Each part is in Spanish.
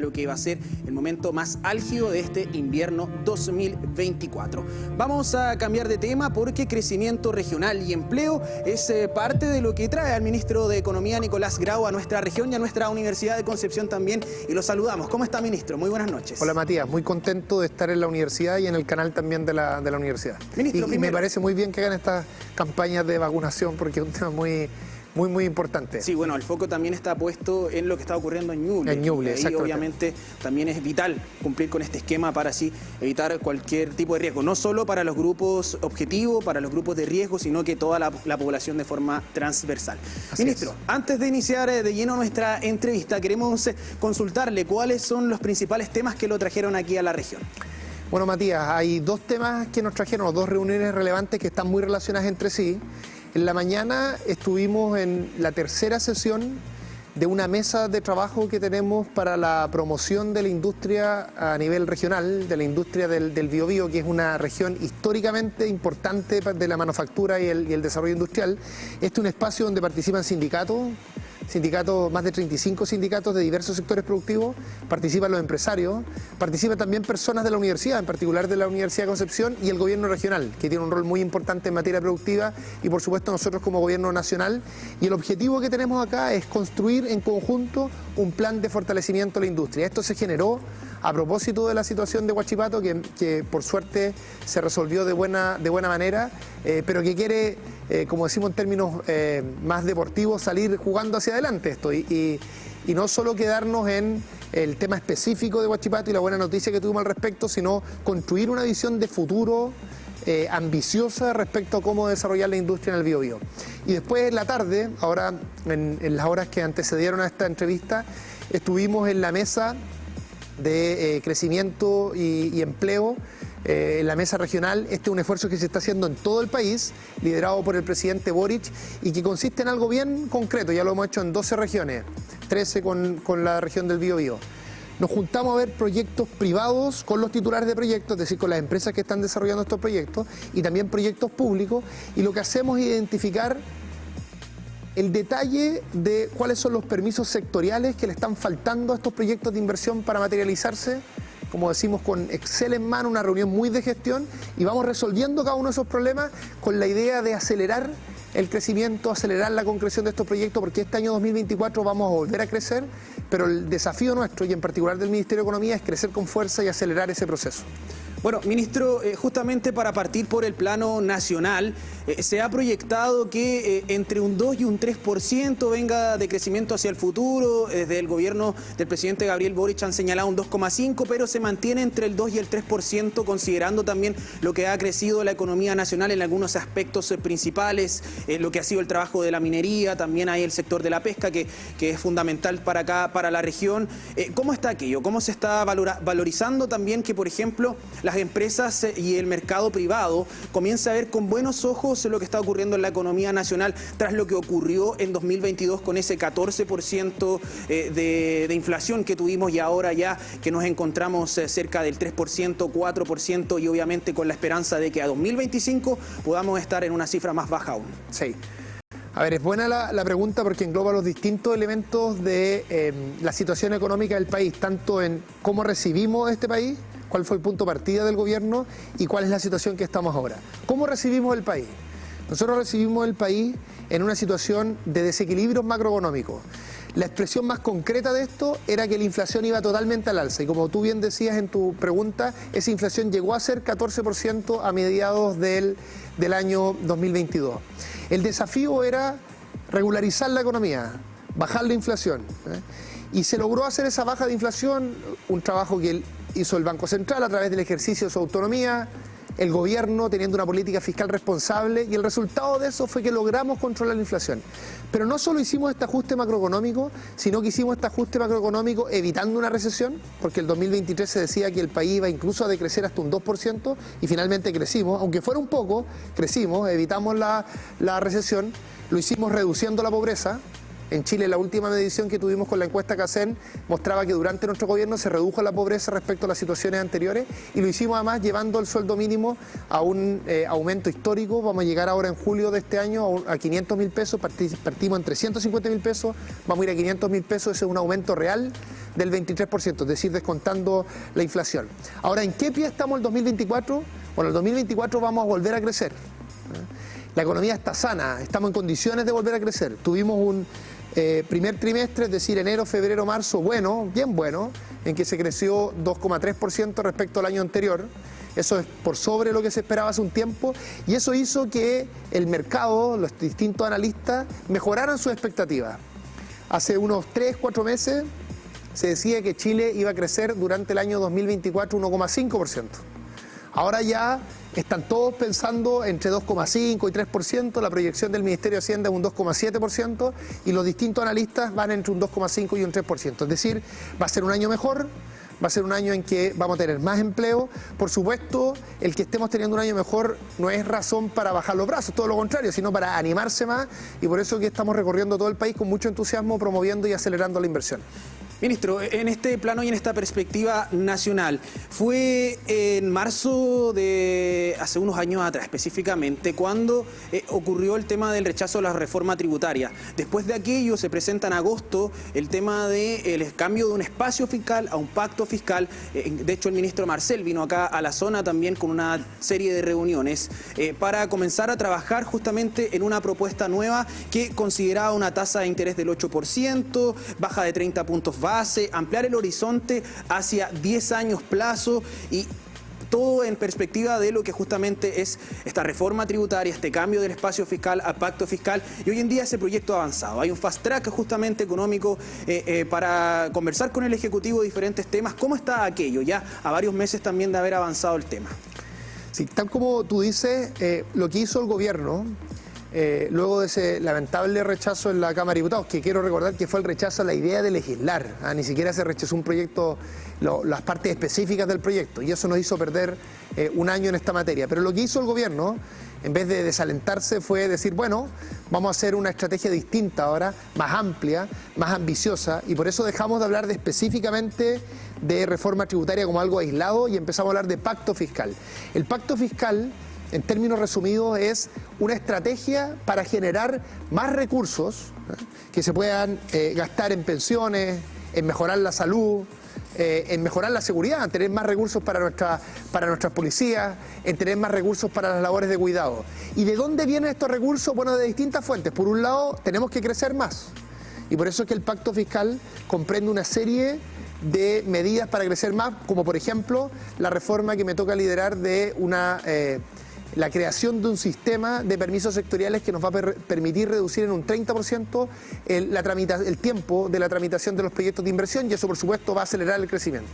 lo que va a ser el momento más álgido de este invierno 2024. Vamos a cambiar de tema porque crecimiento regional y empleo es parte de lo que trae al ministro de Economía, Nicolás Grau, a nuestra región y a nuestra Universidad de Concepción también. Y lo saludamos. ¿Cómo está, ministro? Muy buenas noches. Hola, Matías. Muy contento de estar en la universidad y en el canal también de la universidad. Ministro, y me parece muy bien que hagan estas campañas de vacunación porque es un tema muy importante. Sí, bueno, el foco también está puesto en lo que está ocurriendo en Ñuble. En Ñuble, y ahí obviamente también es vital cumplir con este esquema para así evitar cualquier tipo de riesgo, no solo para los grupos objetivos, para los grupos de riesgo, sino que toda la población de forma transversal. Ministro, antes de iniciar de lleno nuestra entrevista, queremos consultarle cuáles son los principales temas que lo trajeron aquí a la región. Bueno, Matías, hay dos temas que nos trajeron, dos reuniones relevantes que están muy relacionadas entre sí. En la mañana estuvimos en la tercera sesión de una mesa de trabajo que tenemos para la promoción de la industria a nivel regional, de la industria del Biobío, que es una región históricamente importante de la manufactura y el desarrollo industrial. Este es un espacio donde participan sindicatos, más de 35 sindicatos de diversos sectores productivos, participan los empresarios, participan también personas de la universidad, en particular de la Universidad de Concepción y el gobierno regional, que tiene un rol muy importante en materia productiva, y por supuesto nosotros como gobierno nacional. Y el objetivo que tenemos acá es construir en conjunto un plan de fortalecimiento de la industria. Esto se generó a propósito de la situación de Huachipato, que por suerte se resolvió de buena manera, pero que quiere, como decimos en términos más deportivos, salir jugando hacia adelante esto y no solo quedarnos en el tema específico de Huachipato y la buena noticia que tuvimos al respecto, sino construir una visión de futuro ambiciosa respecto a cómo desarrollar la industria en el Biobío. Y después en la tarde, ahora en las horas que antecedieron a esta entrevista, estuvimos en la mesa de crecimiento y empleo, en la mesa regional. Este es un esfuerzo que se está haciendo en todo el país, liderado por el presidente Boric, y que consiste en algo bien concreto. Ya lo hemos hecho en 12 regiones, 13 con la región del Biobío. Nos juntamos a ver proyectos privados con los titulares de proyectos, es decir, con las empresas que están desarrollando estos proyectos, y también proyectos públicos, y lo que hacemos es identificar el detalle de cuáles son los permisos sectoriales que le están faltando a estos proyectos de inversión para materializarse. Como decimos, con Excel en mano, una reunión muy de gestión, y vamos resolviendo cada uno de esos problemas con la idea de acelerar el crecimiento, acelerar la concreción de estos proyectos, porque este año 2024 vamos a volver a crecer, pero el desafío nuestro, y en particular del Ministerio de Economía, es crecer con fuerza y acelerar ese proceso. Bueno, ministro, justamente para partir por el plano nacional, se ha proyectado que entre un 2 y un 3% venga de crecimiento hacia el futuro. Desde el gobierno del presidente Gabriel Boric han señalado un 2,5%, pero se mantiene entre el 2 y el 3%, considerando también lo que ha crecido la economía nacional en algunos aspectos principales, lo que ha sido el trabajo de la minería, también hay el sector de la pesca, que es fundamental para acá, para la región. ¿Cómo está aquello? ¿Cómo se está valorizando también que, por ejemplo, las empresas y el mercado privado comienza a ver con buenos ojos lo que está ocurriendo en la economía nacional tras lo que ocurrió en 2022 con ese 14% de inflación que tuvimos, y ahora ya que nos encontramos cerca del 3%, 4%, y obviamente con la esperanza de que a 2025 podamos estar en una cifra más baja aún? Sí. A ver, es buena la pregunta porque engloba los distintos elementos de la situación económica del país, tanto en cómo recibimos este país, cuál fue el punto de partida del gobierno y cuál es la situación que estamos ahora. ¿Cómo recibimos el país? Nosotros recibimos el país en una situación de desequilibrios macroeconómicos. La expresión más concreta de esto era que la inflación iba totalmente al alza, y como tú bien decías en tu pregunta, esa inflación llegó a ser 14% a mediados del año 2022. El desafío era regularizar la economía, bajar la inflación, y se logró hacer esa baja de inflación, un trabajo que hizo el Banco Central a través del ejercicio de su autonomía, el gobierno teniendo una política fiscal responsable, y el resultado de eso fue que logramos controlar la inflación. Pero no solo hicimos este ajuste macroeconómico, sino que hicimos este ajuste macroeconómico evitando una recesión, porque el 2023 se decía que el país iba incluso a decrecer hasta un 2%, y finalmente crecimos, aunque fuera un poco, crecimos, evitamos la recesión, lo hicimos reduciendo la pobreza. En Chile, la última medición que tuvimos con la encuesta CACEN mostraba que durante nuestro gobierno se redujo la pobreza respecto a las situaciones anteriores, y lo hicimos además llevando el sueldo mínimo a un aumento histórico. Vamos a llegar ahora en julio de este año a 500.000 pesos, partimos en 350.000 pesos, vamos a ir a 500.000 pesos, ese es un aumento real del 23%, es decir, descontando la inflación. Ahora, ¿en qué pie estamos el 2024? Bueno, el 2024 vamos a volver a crecer. La economía está sana, estamos en condiciones de volver a crecer. Tuvimos un primer trimestre, es decir, enero, febrero, marzo, bueno, bien bueno, en que se creció 2,3% respecto al año anterior. Eso es por sobre lo que se esperaba hace un tiempo y eso hizo que el mercado, los distintos analistas, mejoraran sus expectativas. Hace unos 3, 4 meses se decía que Chile iba a crecer durante el año 2024 1,5%. Ahora ya están todos pensando entre 2,5 y 3%, la proyección del Ministerio de Hacienda es un 2,7% y los distintos analistas van entre un 2,5 y un 3%. Es decir, va a ser un año mejor. Va a ser un año en que vamos a tener más empleo. Por supuesto, el que estemos teniendo un año mejor no es razón para bajar los brazos, todo lo contrario, sino para animarse más y por eso que estamos recorriendo todo el país con mucho entusiasmo, promoviendo y acelerando la inversión. Ministro, en este plano y en esta perspectiva nacional, fue en marzo de hace unos años atrás específicamente cuando ocurrió el tema del rechazo a la reforma tributaria. Después de aquello se presenta en agosto el tema del cambio de un espacio fiscal a un pacto fiscal. De hecho, el ministro Marcel vino acá a la zona también con una serie de reuniones para comenzar a trabajar justamente en una propuesta nueva que consideraba una tasa de interés del 8%, baja de 30 puntos básicos, ampliar el horizonte hacia 10 años plazo y todo en perspectiva de lo que justamente es esta reforma tributaria, este cambio del espacio fiscal a pacto fiscal y hoy en día ese proyecto ha avanzado. Hay un fast track justamente económico para conversar con el Ejecutivo de diferentes temas. ¿Cómo está aquello? Ya a varios meses también de haber avanzado el tema. Sí, tal como tú dices, lo que hizo el gobierno luego de ese lamentable rechazo en la Cámara de Diputados, que quiero recordar que fue el rechazo a la idea de legislar, ni siquiera se rechazó un proyecto, las partes específicas del proyecto, y eso nos hizo perder un año en esta materia. Pero lo que hizo el gobierno, en vez de desalentarse, fue decir, bueno, vamos a hacer una estrategia distinta ahora, más amplia, más ambiciosa, y por eso dejamos de hablar específicamente de reforma tributaria como algo aislado y empezamos a hablar de pacto fiscal. El pacto fiscal, en términos resumidos, es una estrategia para generar más recursos que se puedan gastar en pensiones, en mejorar la salud, en mejorar la seguridad, en tener más recursos para nuestras policías, en tener más recursos para las labores de cuidado. ¿Y de dónde vienen estos recursos? Bueno, de distintas fuentes. Por un lado, tenemos que crecer más. Y por eso es que el pacto fiscal comprende una serie de medidas para crecer más, como por ejemplo la reforma que me toca liderar de la creación de un sistema de permisos sectoriales que nos va a permitir reducir en un 30% el tiempo de la tramitación de los proyectos de inversión y eso por supuesto va a acelerar el crecimiento.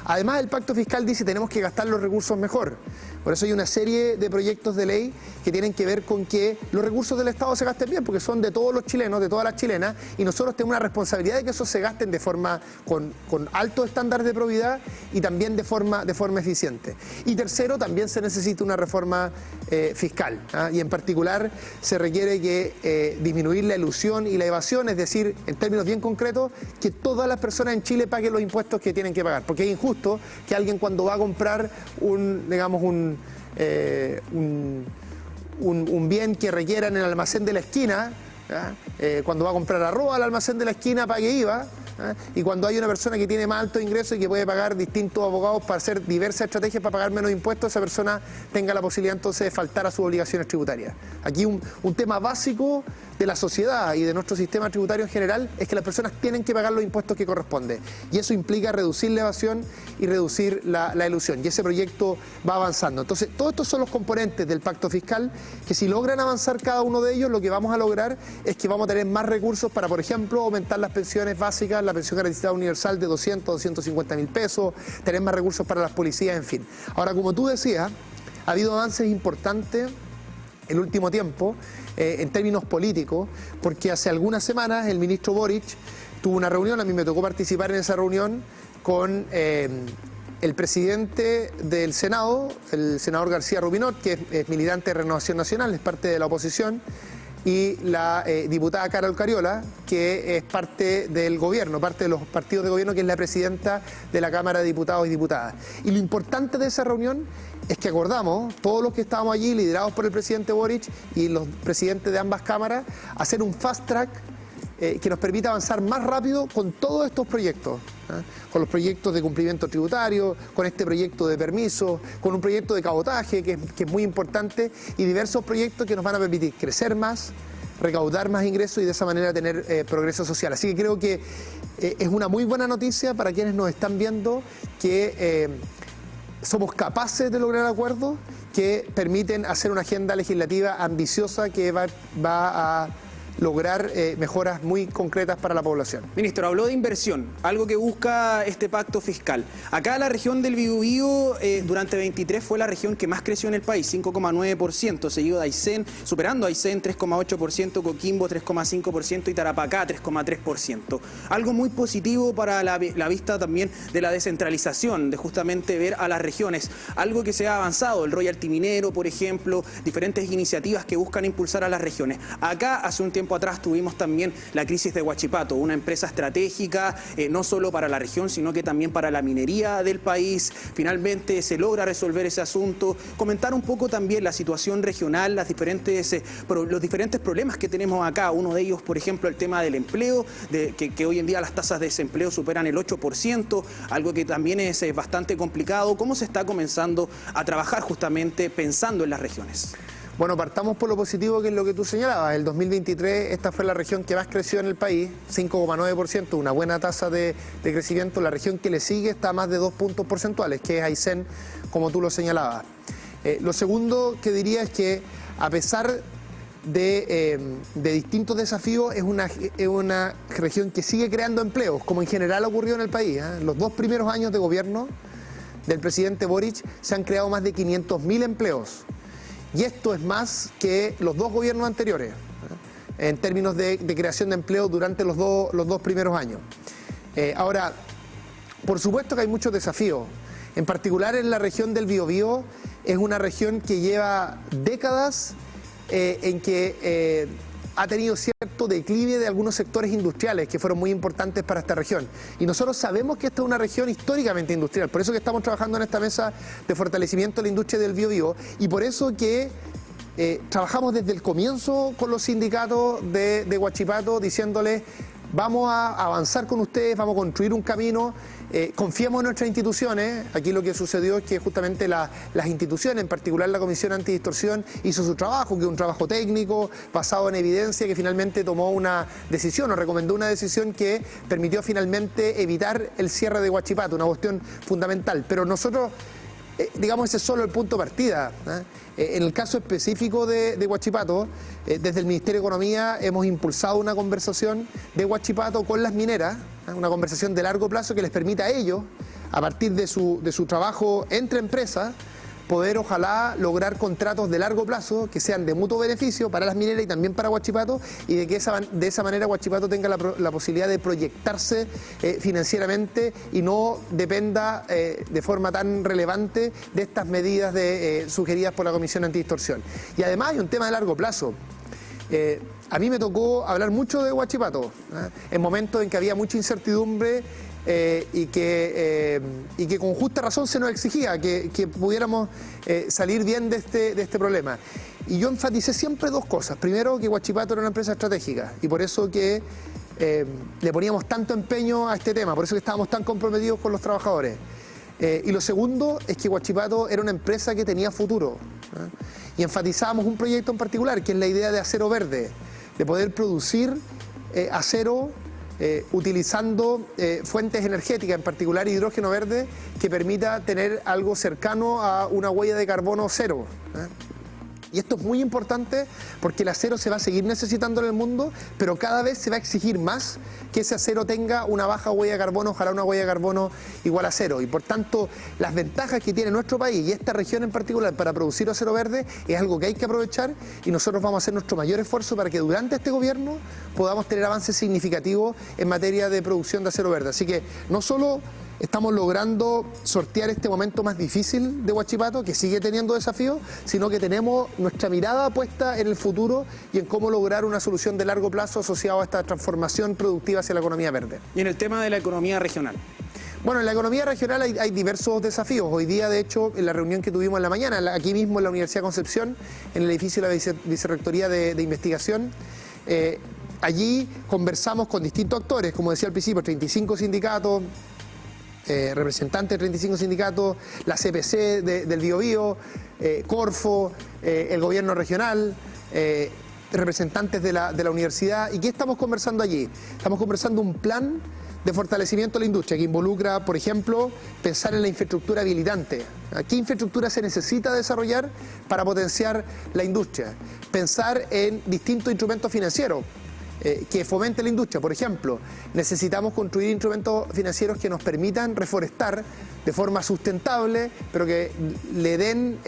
Además, el pacto fiscal dice que tenemos que gastar los recursos mejor. Por eso hay una serie de proyectos de ley que tienen que ver con que los recursos del Estado se gasten bien, porque son de todos los chilenos, de todas las chilenas, y nosotros tenemos una responsabilidad de que esos se gasten de forma con altos estándares de probidad y también de forma eficiente. Y tercero, también se necesita una reforma fiscal, y en particular se requiere que disminuir la elusión y la evasión, es decir, en términos bien concretos, que todas las personas en Chile paguen los impuestos que tienen que pagar, porque es injusto que alguien cuando va a comprar un bien que requiera en el almacén de la esquina, cuando va a comprar arroz al almacén de la esquina pague IVA, y cuando hay una persona que tiene más alto ingreso y que puede pagar distintos abogados para hacer diversas estrategias para pagar menos impuestos, esa persona tenga la posibilidad entonces de faltar a sus obligaciones tributarias. Aquí un tema básico de la sociedad y de nuestro sistema tributario en general es que las personas tienen que pagar los impuestos que corresponden y eso implica reducir la evasión y reducir la elusión y ese proyecto va avanzando. Entonces todos estos son los componentes del pacto fiscal que si logran avanzar cada uno de ellos lo que vamos a lograr es que vamos a tener más recursos para, por ejemplo, aumentar las pensiones básicas, la pensión garantizada universal de 200 a 250 mil pesos, tener más recursos para las policías, en fin. Ahora, como tú decías, ha habido avances importantes el último tiempo en términos políticos, porque hace algunas semanas el ministro Boric tuvo una reunión, a mí me tocó participar en esa reunión con el presidente del Senado, el senador García Rubinot, que es militante de Renovación Nacional, es parte de la oposición, y la diputada Carol Cariola, que es parte del gobierno, parte de los partidos de gobierno, que es la presidenta de la Cámara de Diputados y Diputadas. Y lo importante de esa reunión es que acordamos, todos los que estábamos allí, liderados por el presidente Boric y los presidentes de ambas cámaras, hacer un fast track que nos permita avanzar más rápido con todos estos proyectos, con los proyectos de cumplimiento tributario, con este proyecto de permiso, con un proyecto de cabotaje que es muy importante y diversos proyectos que nos van a permitir crecer más, recaudar más ingresos y de esa manera tener progreso social. Así que creo que es una muy buena noticia para quienes nos están viendo que somos capaces de lograr acuerdos que permiten hacer una agenda legislativa ambiciosa que va a lograr mejoras muy concretas para la población. Ministro, habló de inversión, algo que busca este pacto fiscal. Acá la región del Biobío durante 23 fue la región que más creció en el país, 5,9%, seguido de Aysén, superando a Aysén 3,8%, Coquimbo 3,5% y Tarapacá 3,3%. Algo muy positivo para la vista también de la descentralización, de justamente ver a las regiones. Algo que se ha avanzado, el royalty minero, por ejemplo, diferentes iniciativas que buscan impulsar a las regiones. Acá hace un tiempo atrás tuvimos también la crisis de Huachipato, una empresa estratégica no solo para la región, sino que también para la minería del país. Finalmente se logra resolver ese asunto. Comentar un poco también la situación regional, los diferentes problemas que tenemos acá. Uno de ellos, por ejemplo, el tema del empleo, que hoy en día las tasas de desempleo superan el 8%, algo que también es bastante complicado. ¿Cómo se está comenzando a trabajar justamente pensando en las regiones? Bueno, partamos por lo positivo, que es lo que tú señalabas. El 2023 esta fue la región que más creció en el país, 5,9%, una buena tasa de crecimiento. La región que le sigue está a más de 2 puntos porcentuales, que es Aysén, como tú lo señalabas. Lo segundo que diría es que a pesar de distintos desafíos, es una región que sigue creando empleos, como en general ocurrió en el país. Los 2 primeros años de gobierno del presidente Boric se han creado más de 500.000 empleos. Y esto es más que los 2 gobiernos anteriores, en términos de creación de empleo durante los dos primeros años. Ahora, por supuesto que hay muchos desafíos. En particular en la región del Biobío, es una región que lleva décadas en que ha tenido cierto declive de algunos sectores industriales que fueron muy importantes para esta región. Y nosotros sabemos que esta es una región históricamente industrial, por eso que estamos trabajando en esta mesa de fortalecimiento de la industria del Biobío y por eso que trabajamos desde el comienzo con los sindicatos de Huachipato diciéndoles: vamos a avanzar con ustedes, vamos a construir un camino, confiemos en nuestras instituciones. Aquí lo que sucedió es que justamente las instituciones, en particular la Comisión Antidistorsión, hizo su trabajo, que es un trabajo técnico, basado en evidencia, que finalmente tomó una decisión o recomendó una decisión que permitió finalmente evitar el cierre de Huachipato, una cuestión fundamental. Pero nosotros, digamos, ese es solo el punto de partida. En el caso específico de Huachipato, desde el Ministerio de Economía hemos impulsado una conversación de Huachipato con las mineras, una conversación de largo plazo que les permita a ellos, a partir de su trabajo entre empresas, poder ojalá lograr contratos de largo plazo que sean de mutuo beneficio para las mineras y también para Huachipato, y de que de esa manera Huachipato tenga la posibilidad de proyectarse financieramente y no dependa de forma tan relevante de estas medidas sugeridas por la Comisión Antidistorsión. Y además hay un tema de largo plazo. A mí me tocó hablar mucho de Huachipato, en momentos en que había mucha incertidumbre y que con justa razón se nos exigía que pudiéramos salir bien de este problema. Y yo enfaticé siempre 2 cosas. Primero, que Huachipato era una empresa estratégica y por eso que le poníamos tanto empeño a este tema, por eso que estábamos tan comprometidos con los trabajadores. Y lo segundo es que Huachipato era una empresa que tenía futuro. Y enfatizábamos un proyecto en particular, que es la idea de acero verde, de poder producir acero utilizando fuentes energéticas, en particular hidrógeno verde, que permita tener algo cercano a una huella de carbono cero. Y esto es muy importante porque el acero se va a seguir necesitando en el mundo, pero cada vez se va a exigir más que ese acero tenga una baja huella de carbono, ojalá una huella de carbono igual a 0. Y por tanto, las ventajas que tiene nuestro país y esta región en particular para producir acero verde es algo que hay que aprovechar, y nosotros vamos a hacer nuestro mayor esfuerzo para que durante este gobierno podamos tener avances significativos en materia de producción de acero verde. Así que no solo estamos logrando sortear este momento más difícil de Huachipato, que sigue teniendo desafíos, sino que tenemos nuestra mirada puesta en el futuro y en cómo lograr una solución de largo plazo asociada a esta transformación productiva hacia la economía verde. Y en el tema de la economía regional. Bueno, en la economía regional hay diversos desafíos. Hoy día, de hecho, en la reunión que tuvimos en la mañana, aquí mismo en la Universidad de Concepción, en el edificio de la Vicerrectoría de Investigación, allí conversamos con distintos actores, como decía al principio, 35 sindicatos, representantes de 35 sindicatos, la CPC del Biobío, Corfo, el gobierno regional, representantes de la universidad. ¿Y qué estamos conversando allí? Estamos conversando un plan de fortalecimiento de la industria que involucra, por ejemplo, pensar en la infraestructura habilitante. ¿Qué infraestructura se necesita desarrollar para potenciar la industria? Pensar en distintos instrumentos financieros que fomenten la industria. Por ejemplo, necesitamos construir instrumentos financieros que nos permitan reforestar de forma sustentable, pero que le den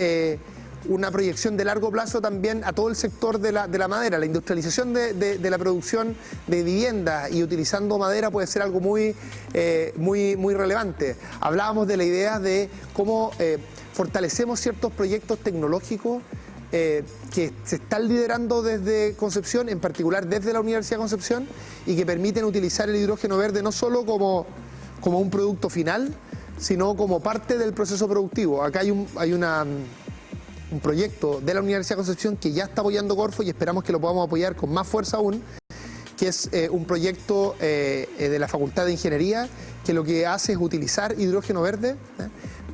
una proyección de largo plazo también a todo el sector de la madera. La industrialización de la producción de viviendas y utilizando madera puede ser algo muy relevante. Hablábamos de la idea de cómo fortalecemos ciertos proyectos tecnológicos que se están liderando desde Concepción, en particular desde la Universidad de Concepción, y que permiten utilizar el hidrógeno verde no solo como un producto final, sino como parte del proceso productivo. Acá hay un proyecto de la Universidad de Concepción que ya está apoyando Corfo y esperamos que lo podamos apoyar con más fuerza aún, que es un proyecto de la Facultad de Ingeniería que lo que hace es utilizar hidrógeno verde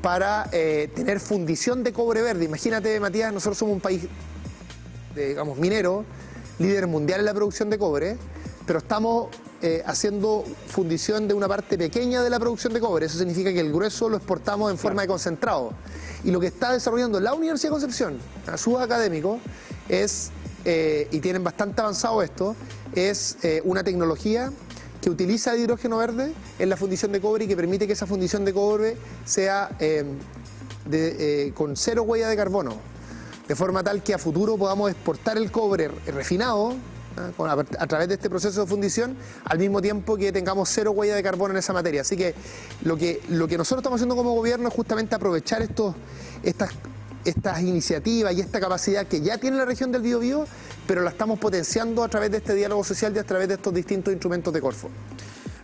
para tener fundición de cobre verde. Imagínate, Matías, nosotros somos un país, digamos, minero, líder mundial en la producción de cobre, pero estamos haciendo fundición de una parte pequeña de la producción de cobre. Eso significa que el grueso lo exportamos en forma de concentrado. Y lo que está desarrollando la Universidad de Concepción, a sus académicos, es, y tienen bastante avanzado esto, es una tecnología que utiliza el hidrógeno verde en la fundición de cobre y que permite que esa fundición de cobre sea con cero huella de carbono, de forma tal que a futuro podamos exportar el cobre refinado a través de este proceso de fundición, al mismo tiempo que tengamos cero huella de carbono en esa materia. Así que lo que nosotros estamos haciendo como gobierno es justamente aprovechar estas iniciativas y esta capacidad que ya tiene la región del Biobío, pero la estamos potenciando a través de este diálogo social y a través de estos distintos instrumentos de Corfo.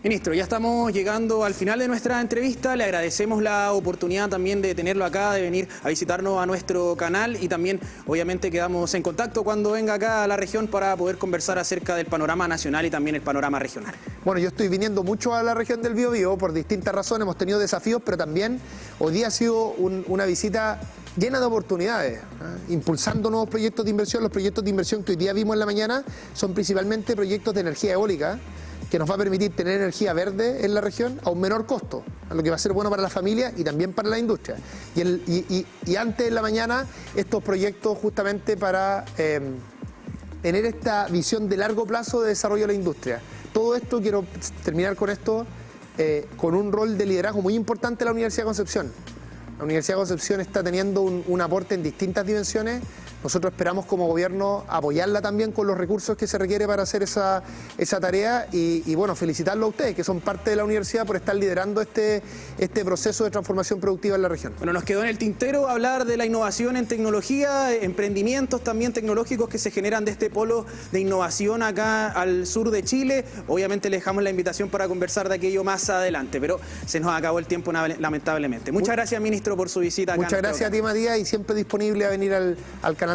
Ministro, ya estamos llegando al final de nuestra entrevista. Le agradecemos la oportunidad también de tenerlo acá, de venir a visitarnos a nuestro canal y también, obviamente, quedamos en contacto cuando venga acá a la región para poder conversar acerca del panorama nacional y también el panorama regional. Bueno, yo estoy viniendo mucho a la región del Biobío por distintas razones, hemos tenido desafíos, pero también hoy día ha sido una visita llena de oportunidades, impulsando nuevos proyectos de inversión. Los proyectos de inversión que hoy día vimos en la mañana son principalmente proyectos de energía eólica, que nos va a permitir tener energía verde en la región a un menor costo, a lo que va a ser bueno para la familia y también para la industria. Y antes en la mañana estos proyectos justamente para tener esta visión de largo plazo de desarrollo de la industria. Todo esto, quiero terminar con esto, con un rol de liderazgo muy importante en la Universidad de Concepción. La Universidad de Concepción está teniendo un aporte en distintas dimensiones. Nosotros esperamos como gobierno apoyarla también con los recursos que se requiere para hacer esa tarea y bueno, felicitarlo a ustedes que son parte de la universidad por estar liderando este proceso de transformación productiva en la región. Bueno, nos quedó en el tintero hablar de la innovación en tecnología, emprendimientos también tecnológicos que se generan de este polo de innovación acá al sur de Chile. Obviamente le dejamos la invitación para conversar de aquello más adelante, pero se nos acabó el tiempo lamentablemente. Muchas gracias, ministro, por su visita acá. Muchas gracias a ti, Matías, y siempre disponible a venir al canal.